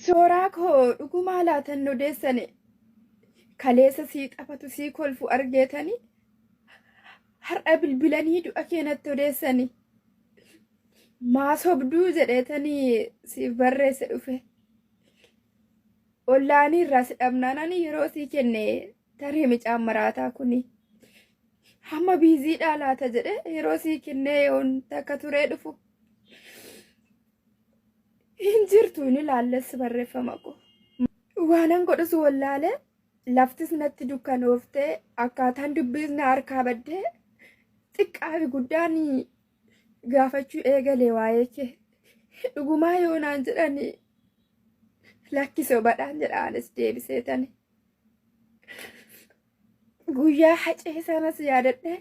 Suuraa koo dhugumaa laatan odeessane kaleessa sii xafatu sii kolfu argeetanii har'a bilbilanii du'a keenatti odeessani maasobduu jedheetanii siif barreesse dhufe ollaanii irraa si dhabnaanani yeroo sii kenne tarii micaan maraataa kuni hamma biiziidhaa laata jedhe yeroo sii kennee yoon takka turee dhufu hin jirtu ni laallessi barreeffama ko waanan godhusu wallaale laftis natti dukkanooftee akkaataan dubbisna harkaa baddee xiqqaa fi guddaan gaafachuu eegalee waa'ee kee dhugumaa yoonaan jedhani lakkisoo badhaan jedhaanis deebiseetani guyyaa hacee sanas yaadadhe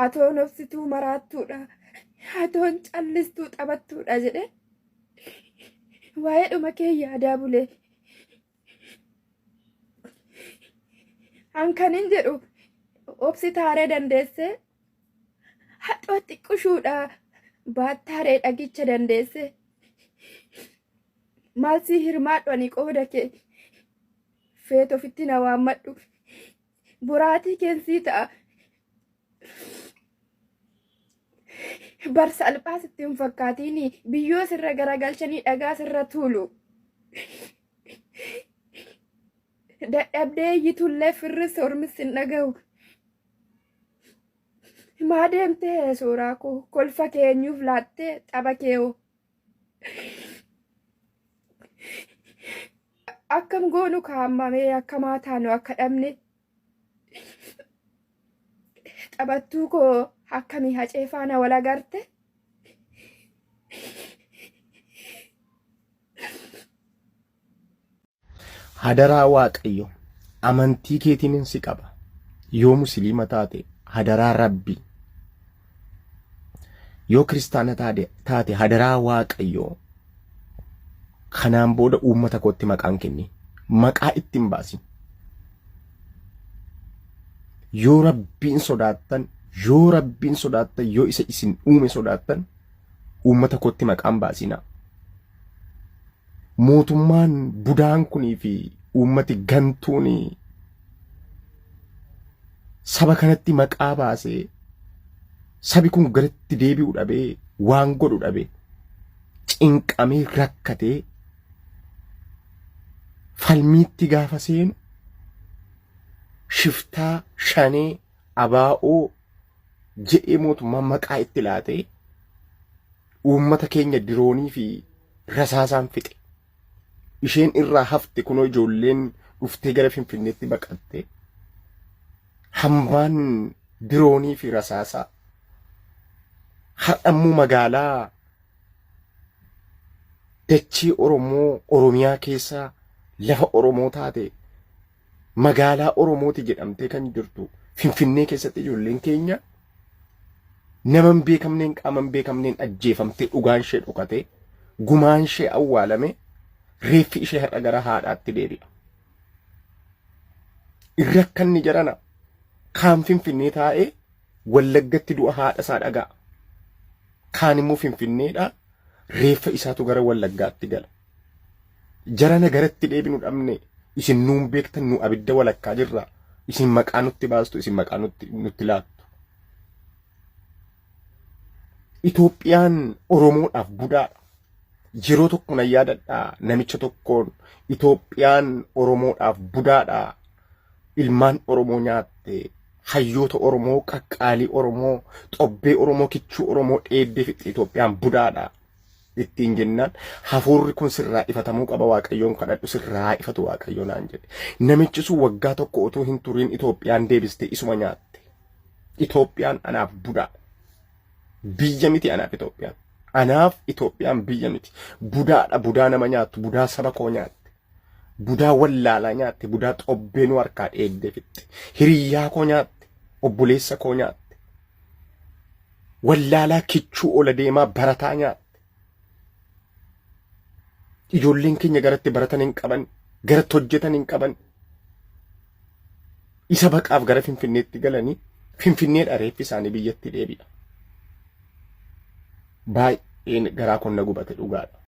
atoon obsituu maraattuudha atoon callistuu taphattuudha jedhe waa'ee dhuma kee yaadaa bulee hankanin jedhu obsi taaree dandeesse haxoo xiqqushuudha baattaaree dhagicha dandeesse maalsii hirmaadhani qooda kee feet ofitti na waammadhu buraatii keensii ta'a bar salphaa sitti hin fakkaatiin biyyoo sirra garagalchanii dhagaa sirra tuulu dadhabdee iyyitullee firri sormis hin dhaga'u maa deemtee suuraa koo kolfa keenyuuf laattee xaba kee'oo akkam goonu kaammamee akkamaa taanu akka dhabne xabattuu koo akkamii hacee faana wal agarte hadaraa waaqayyo amantii keetiin si qaba yoo musliima taate hadaraa rabbi yoo kiristaana taate hadaraa waaqayyo kanaan booda uummata kootti maqaan kenni maqaa ittiin baasin yoo rabbiin sodaattan yoo isa isin uume sodaattan uummata kootti maqaan baasina mootummaan budaan kunii fi uummati gantuun saba kanatti maqaa baasee sabi kun garatti deebi'u dhabee waan godhu dhabee cinqamee rakkatee falmiitti gaafa seenu shiftaa shanee abaa'oo jedhee mootummaan maqaa itti laatee uummata keenya diroonii fi rasaasaan fixe isheen irraa hafte kunoo ijoolleen dhuftee gara Finfinneetti baqatte hambaan diroonii fi rasaasaa har'ammoo magaalaa dachii Oromoo Oromiyaa keessaa lafa Oromoo taate magaalaa Oromooti jedhamtee kan jirtu Finfinnee keessatti ijoolleen keenya naman beekamneen qaaman beekamneen ajjeefamtee dhugaan ishee dhokatee gumaan ishee awwaalame reeffi ishee har'a gara haadhaatti deebi'a. Irra akkanni jarana kaan Finfinnee taa'ee Wallaggatti du'a haadha isaa dhaga'a. Kaan immoo Finfinneedhaa reeffa isaatu gara Wallaggaatti gala. Jarana garatti deebinu dhabne isin nuun beektan nu abidda walakkaa jirra. Isin maqaa nutti baastu isin maqaa nutti laattu. Itoophiyaan Oromoodhaaf budaadha. Yeroo tokko na yaadadhaa namicha tokkoon Itoophiyaan Oromoodhaaf budaadha. Ilmaan Oromoo nyaatte hayyoota Oromoo qaqqaalii Oromoo xobbee Oromoo kichuu Oromoo dheeddee fixxe Itoophiyaan budaadha. Ittiin jennaan hafuurri kun sirraa ifatamuu qaba waaqayyoon kadhadhu sirraa ifatu waaqayyoon naan jedhe. Namichi sun waggaa tokko otoo hin turiin Itoophiyaan deebiste isuma nyaatte. Itoophiyaan anaaf budaa. Biyya miti anaaf Itoophiyaan. Anaaf Itoophiyaan biyya miti. Budaadha budaa nama nyaattu budaa saba koo nyaatte. Budaa wallaalaa nyaatte budaa xobbee nu harkaa dheeddee fixxe. Hiriyyaa koo nyaatte obboleessa koo nyaatte. Wallaalaa kichuu ola deemaa barataa nyaatte. Ijoolleen keenya garatti baratan hin qaban garatti hojjetan hin qaban isa baqaaf gara Finfinneetti galanii Finfinneedha reeffi isaanii biyyatti deebi'a. garaa konna gubate dhugaadha.